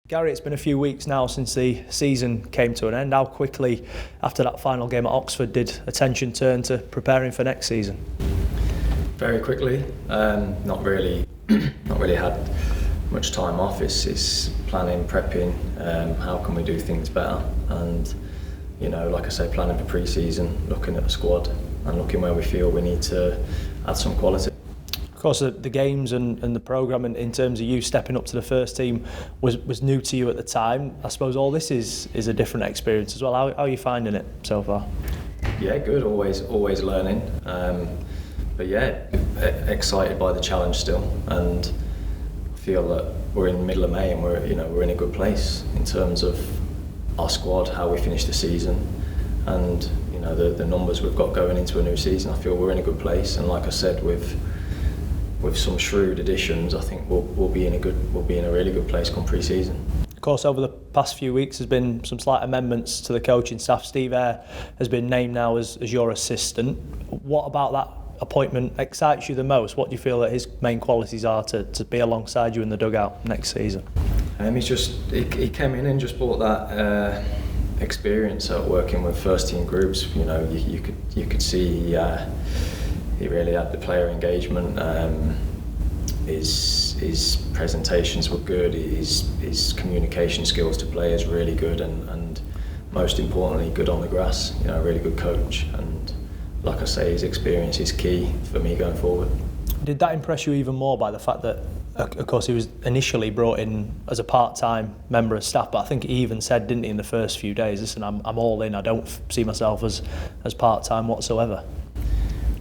Gary, it's been a few weeks now since the season came to an end. How quickly, after that final game at Oxford, did attention turn to preparing for next season? Very quickly. Not really had much time off. It's planning, prepping. How can we do things better? And like I say, planning for pre-season, looking at the squad, and looking where we feel we need to add some quality. Of course, the games and the programme in terms of you stepping up to the first team was new to you at the time. I suppose all this is a different experience as well. How are you finding it so far? Yeah, good. Always learning. But yeah, excited by the challenge still, and I feel that we're in the middle of May and we're in a good place in terms of our squad, how we finish the season, and the numbers we've got going into a new season. I feel we're in a good place, and like I said, with some shrewd additions, I think we'll be in a really good place come pre-season. Of course, over the past few weeks, there's been some slight amendments to the coaching staff. Steve Eyre has been named now as your assistant. What about that appointment excites you the most? What do you feel that his main qualities are to be alongside you in the dugout next season? He came in and just brought that experience at working with first team groups. You could see he really had the player engagement. His presentations were good. His communication skills to players really good, and most importantly, good on the grass. A really good coach. And like I say, his experience is key for me going forward. Did that impress you even more by the fact that, of course, he was initially brought in as a part-time member of staff, but I think he even said, didn't he, in the first few days, listen, I'm all in. I don't see myself as part-time whatsoever.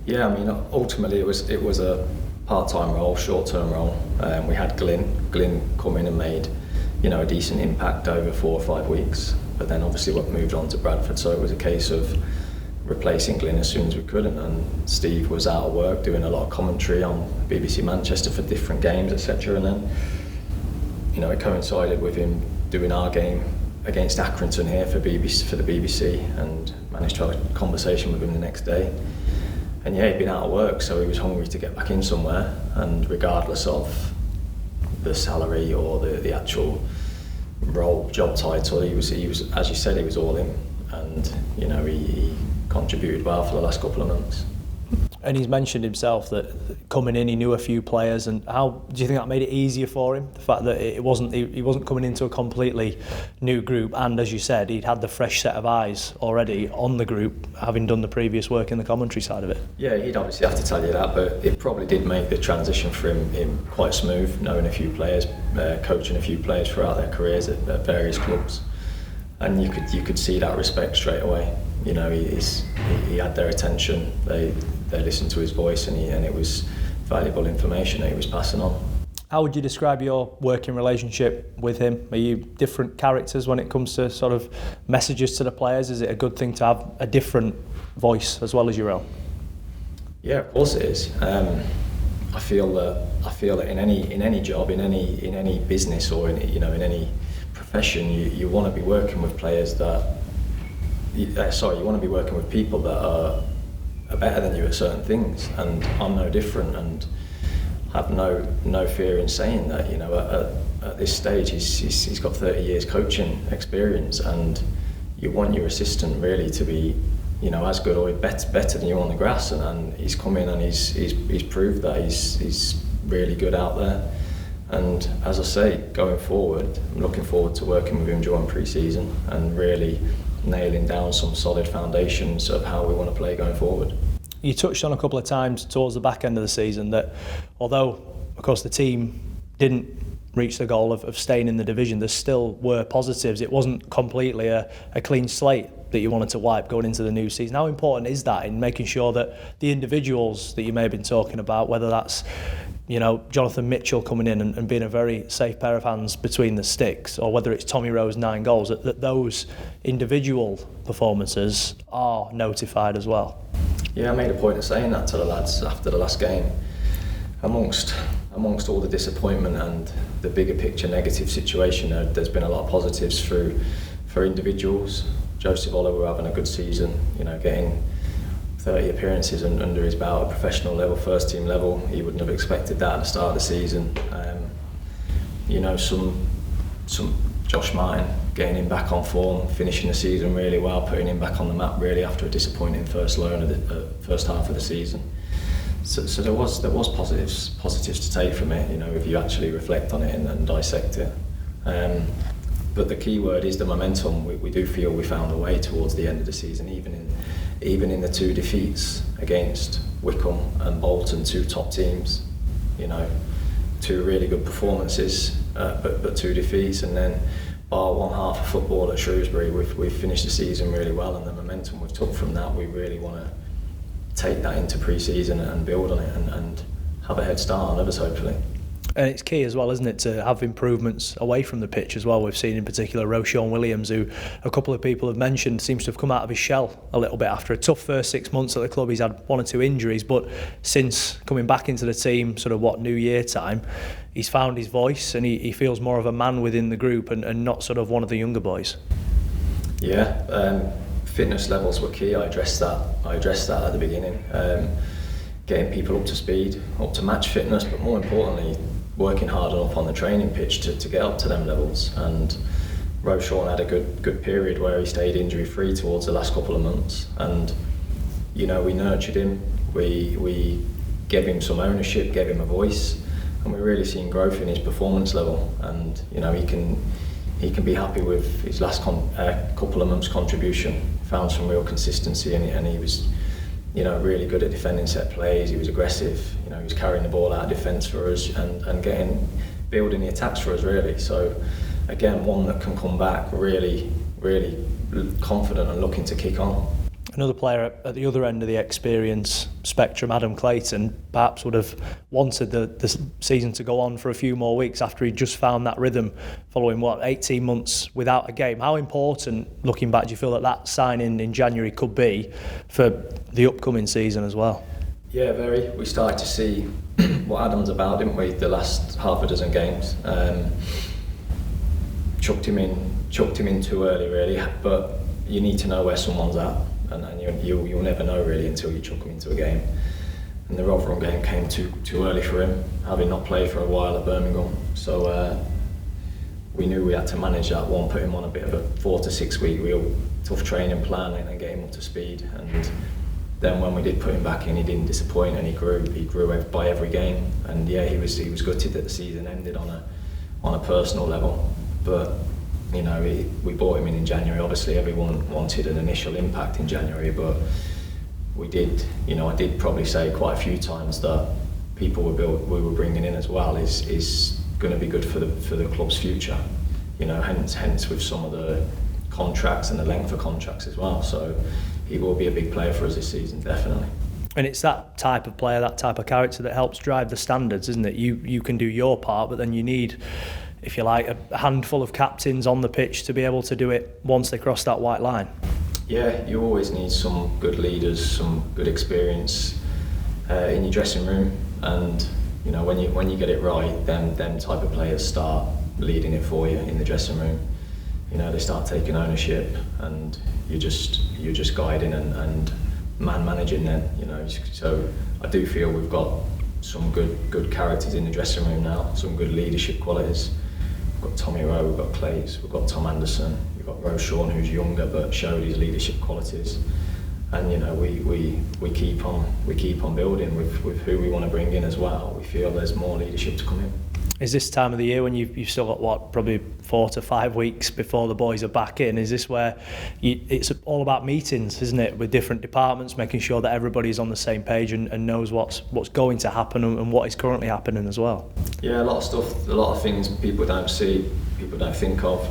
Yeah, ultimately it was a part-time role, short-term role. We had Glyn come in and made, a decent impact over 4 or 5 weeks. But then obviously we moved on to Bradford, so it was a case of replacing Glyn as soon as we could. And Steve was out of work doing a lot of commentary on BBC Manchester for different games, etc. And then, it coincided with him doing our game against Accrington here for the BBC, and managed to have a conversation with him the next day. And yeah, he'd been out of work, so he was hungry to get back in somewhere, and regardless of the salary or the actual role, job title, he was, as you said, he was all in, and he contributed well for the last couple of months. And he's mentioned himself that coming in, he knew a few players. And how do you think that made it easier for him? The fact that he wasn't coming into a completely new group, and as you said, he'd had the fresh set of eyes already on the group, having done the previous work in the commentary side of it. Yeah, he'd obviously have to tell you that, but it probably did make the transition for him quite smooth, knowing a few players, coaching a few players throughout their careers at various clubs, and you could see that respect straight away. He had their attention. They listened to his voice, and it was valuable information that he was passing on. How would you describe your working relationship with him? Are you different characters when it comes to sort of messages to the players? Is it a good thing to have a different voice as well as your own? Yeah, of course it is. I feel that in any job, in any business, or in any profession, you want to be working with players that. You want to be working with people that are better than you at certain things, and I'm no different, and have no fear in saying that. At this stage, he's got 30 years coaching experience, and you want your assistant really to be, as good or better than you on the grass, and he's come in and he's proved that he's really good out there. And as I say, going forward, I'm looking forward to working with him during pre-season and really nailing down some solid foundations of how we want to play going forward. You touched on a couple of times towards the back end of the season that although, of course, the team didn't reach the goal of staying in the division, there still were positives. It wasn't completely a clean slate that you wanted to wipe going into the new season. How important is that in making sure that the individuals that you may have been talking about, whether that's Jonathan Mitchell coming in and being a very safe pair of hands between the sticks, or whether it's Tommy Rowe's 9 goals, that those individual performances are notified as well? Yeah, I made a point of saying that to the lads after the last game. Amongst all the disappointment and the bigger picture negative situation, there's been a lot of positives for individuals. Joseph Oliver having a good season, getting 30 appearances under his belt at professional level, first team level. He wouldn't have expected that at the start of the season. Some Josh Martin, getting him back on form, finishing the season really well, putting him back on the map really after a disappointing first half of the season. So there was positives to take from it, if you actually reflect on it and dissect it. But the key word is the momentum. We do feel we found a way towards the end of the season, even in the 2 defeats against Wycombe and Bolton, 2 top teams. 2 really good performances, but 2 defeats, and then bar one half of football at Shrewsbury, we've finished the season really well, and the momentum we've took from that, we really want to take that into pre-season and build on it and have a head start on others, hopefully. And it's key as well, isn't it, to have improvements away from the pitch as well. We've seen in particular Roshon Williams, who a couple of people have mentioned seems to have come out of his shell a little bit after a tough first 6 months at the club. He's had 1 or 2 injuries, but since coming back into the team, New Year time, he's found his voice, and he feels more of a man within the group and not sort of one of the younger boys. Yeah, fitness levels were key. I addressed that at the beginning. Getting people up to speed, up to match fitness, but more importantly, working hard enough on the training pitch to get up to them levels. And Roshon had a good period where he stayed injury free towards the last couple of months, and we nurtured him, we gave him some ownership, gave him a voice, and we're really seeing growth in his performance level. And he can be happy with his last couple of months contribution. Found some real consistency, and he was really good at defending set plays. He was aggressive, he was carrying the ball out of defence for us and building the attacks for us really. So again, one that can come back really, really confident and looking to kick on. Another player at the other end of the experience spectrum, Adam Clayton, perhaps would have wanted the season to go on for a few more weeks after he just found that rhythm following 18 months without a game. How important, looking back, do you feel that signing in January could be for the upcoming season as well? Yeah, very. We started to see what Adam's about, didn't we, the last half a dozen games. Chucked him in too early really, but you need to know where someone's at. And you'll never know really until you chuck him into a game. And the Rotherham game came too early for him, having not played for a while at Birmingham. So we knew we had to manage that one, put him on a bit of a 4 to 6 week real tough training plan and get him up to speed. And then when we did put him back in, he didn't disappoint, and he grew by every game. And yeah, he was gutted that the season ended on a personal level, but we brought him in January. Obviously, everyone wanted an initial impact in January, but we did. I did probably say quite a few times that people we were bringing in as well is going to be good for the club's future. Hence with some of the contracts and the length of contracts as well. So he will be a big player for us this season, definitely. And it's that type of player, that type of character that helps drive the standards, isn't it? You can do your part, but then you need, if you like, a handful of captains on the pitch to be able to do it once they cross that white line. Yeah, you always need some good leaders, some good experience in your dressing room, and when you get it right, them type of players start leading it for you in the dressing room. They start taking ownership, and you're just guiding and man managing them. So I do feel we've got some good characters in the dressing room now, some good leadership qualities. We've got Tommy Rowe, we've got Clays, we've got Tom Anderson, we've got Roshon, who's younger but showed his leadership qualities. And we keep on building with who we want to bring in as well. We feel there's more leadership to come in. Is this time of the year when you've still got probably 4 to 5 weeks before the boys are back in? Is this where it's all about meetings, isn't it, with different departments, making sure that everybody's on the same page and knows what's going to happen and what is currently happening as well? Yeah, a lot of stuff, a lot of things people don't see, people don't think of.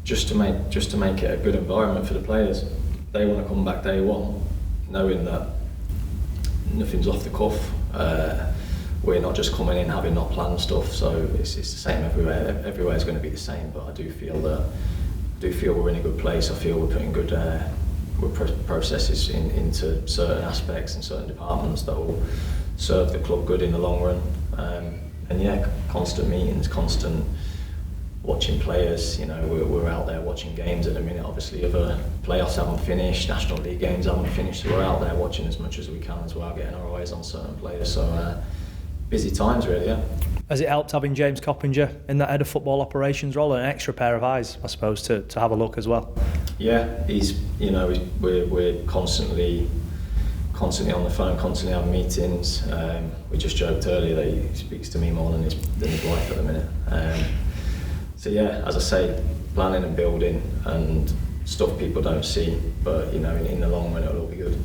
Just to make it a good environment for the players. They want to come back day one, knowing that nothing's off the cuff. We're not just coming in having not planned stuff, so it's the same everywhere. Everywhere's going to be the same, but I do feel we're in a good place. I feel we're putting good processes into certain aspects and certain departments that will serve the club good in the long run. And yeah, constant meetings, constant watching players. We're out there watching games at the minute. Obviously, other playoffs haven't finished, National League games haven't finished, so we're out there watching as much as we can as well, getting our eyes on certain players. So busy times really, yeah. Has it helped having James Coppinger in that head of football operations role, and an extra pair of eyes, I suppose, to have a look as well? Yeah, we're constantly on the phone, constantly having meetings. We just joked earlier that he speaks to me more than his wife at the minute. So yeah, as I say, planning and building and stuff people don't see, but in the long run it'll all be good.